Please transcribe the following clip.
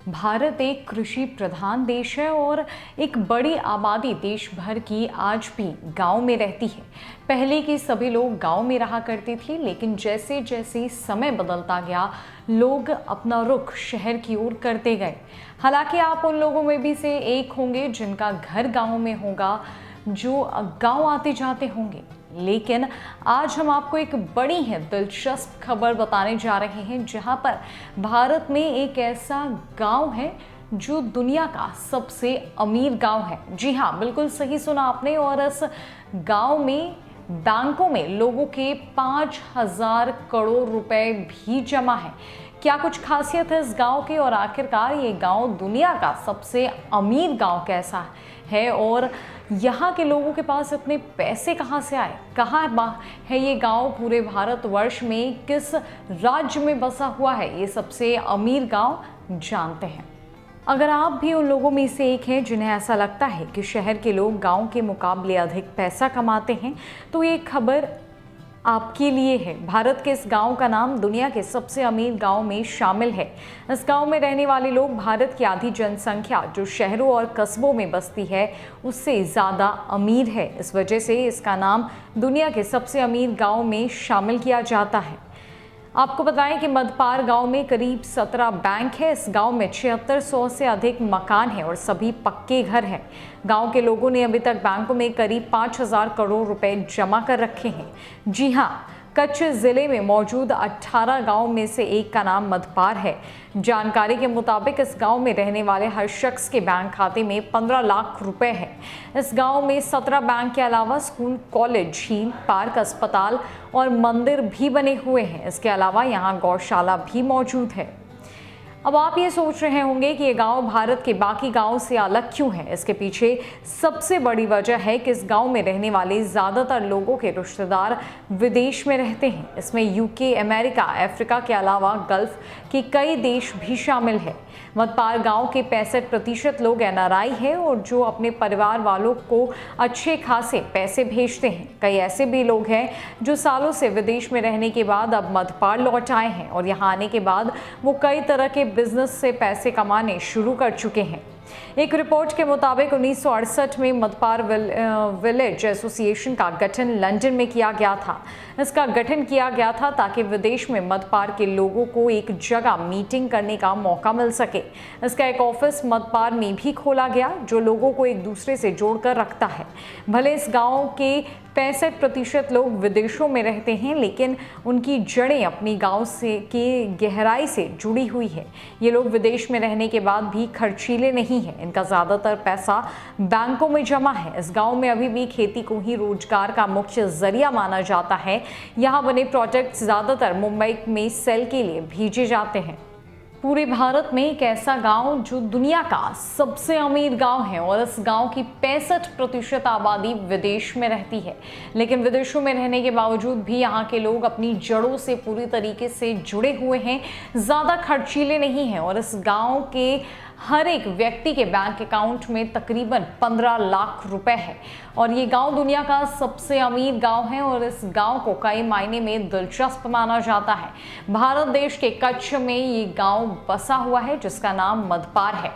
भारत एक कृषि प्रधान देश है और एक बड़ी आबादी देश भर की आज भी गांव में रहती है। पहले के सभी लोग गांव में रहा करते थे, लेकिन जैसे जैसे समय बदलता गया, लोग अपना रुख शहर की ओर करते गए। हालांकि आप उन लोगों में भी से एक होंगे जिनका घर गांव में होगा, जो गांव आते जाते होंगे। लेकिन आज हम आपको एक बड़ी है दिलचस्प खबर बताने जा रहे हैं, जहां पर भारत में एक ऐसा गांव है जो दुनिया का सबसे अमीर गांव है। जी हाँ, बिल्कुल सही सुना आपने। और इस गांव में बैंकों में लोगों के 5,000 करोड़ रुपए भी जमा है। क्या कुछ खासियत है इस गांव की, और आखिरकार ये गांव दुनिया का सबसे अमीर गांव कैसा है, और यहाँ के लोगों के पास इतने पैसे कहाँ से आए, कहाँ है ये गांव पूरे भारतवर्ष में, किस राज्य में बसा हुआ है ये सबसे अमीर गांव, जानते हैं। अगर आप भी उन लोगों में से एक हैं जिन्हें ऐसा लगता है कि शहर के लोग गांव के मुकाबले अधिक पैसा कमाते हैं, तो ये खबर आपके लिए है। भारत के इस गांव का नाम दुनिया के सबसे अमीर गांव में शामिल है। इस गांव में रहने वाले लोग भारत की आधी जनसंख्या जो शहरों और कस्बों में बसती है उससे ज़्यादा अमीर है। इस वजह से इसका नाम दुनिया के सबसे अमीर गांव में शामिल किया जाता है। आपको बताएं कि मधपार गांव में करीब 17 बैंक है। इस गांव में 7600 से अधिक मकान हैं और सभी पक्के घर हैं। गांव के लोगों ने अभी तक बैंकों में करीब 5,000 करोड़ रुपए जमा कर रखे हैं। जी हाँ, कच्छ जिले में मौजूद 18 गांव में से एक का नाम मधपार है। जानकारी के मुताबिक इस गांव में रहने वाले हर शख्स के बैंक खाते में 15 लाख रुपए है। इस गांव में 17 बैंक के अलावा स्कूल, कॉलेज, झील, पार्क, अस्पताल और मंदिर भी बने हुए हैं। इसके अलावा यहाँ गौशाला भी मौजूद है। अब आप ये सोच रहे होंगे कि ये गांव भारत के बाकी गांवों से अलग क्यों है। इसके पीछे सबसे बड़ी वजह है कि इस गांव में रहने वाले ज़्यादातर लोगों के रिश्तेदार विदेश में रहते हैं। इसमें यूके, अमेरिका, अफ्रीका के अलावा गल्फ के कई देश भी शामिल है। मधपार गांव के 65% लोग NRI है और जो अपने परिवार वालों को अच्छे खासे पैसे भेजते हैं। कई ऐसे भी लोग हैं जो सालों से विदेश में रहने के बाद अब मधपार लौट आए हैं और यहाँ आने के बाद वो कई तरह के बिजनेस से पैसे कमाने शुरू कर चुके हैं। एक रिपोर्ट के मुताबिक 1968 में मधपार विलेज एसोसिएशन का गठन लंदन में किया गया था। इसका गठन किया गया था ताकि विदेश में मधपार के लोगों को एक जगह मीटिंग करने का मौका मिल सके। इसका एक ऑफिस मधपार में भी खोला गया जो लोगों को एक दूसरे से जोड़कर रखता है। भले इस गांव के 65% लोग विदेशों में रहते हैं, लेकिन उनकी जड़ें अपनी गांव से की गहराई से जुड़ी हुई है। ये लोग विदेश में रहने के बाद भी खर्चीले नहीं हैं। इनका ज़्यादातर पैसा बैंकों में जमा है। इस गांव में अभी भी खेती को ही रोजगार का मुख्य जरिया माना जाता है। यहाँ बने प्रोजेक्ट ज़्यादातर मुंबई में सेल के लिए भेजे जाते हैं। पूरे भारत में एक ऐसा गांव जो दुनिया का सबसे अमीर गांव है और इस गांव की 65% आबादी विदेश में रहती है। लेकिन विदेशों में रहने के बावजूद भी यहाँ के लोग अपनी जड़ों से पूरी तरीके से जुड़े हुए हैं, ज़्यादा खर्चीले नहीं हैं और इस गांव के हर एक व्यक्ति के बैंक अकाउंट में तकरीबन 15 लाख रुपए है। और ये गांव दुनिया का सबसे अमीर गांव है और इस गांव को कई मायने में दिलचस्प माना जाता है। भारत देश के कच्छ में ये गांव बसा हुआ है जिसका नाम मधपार है।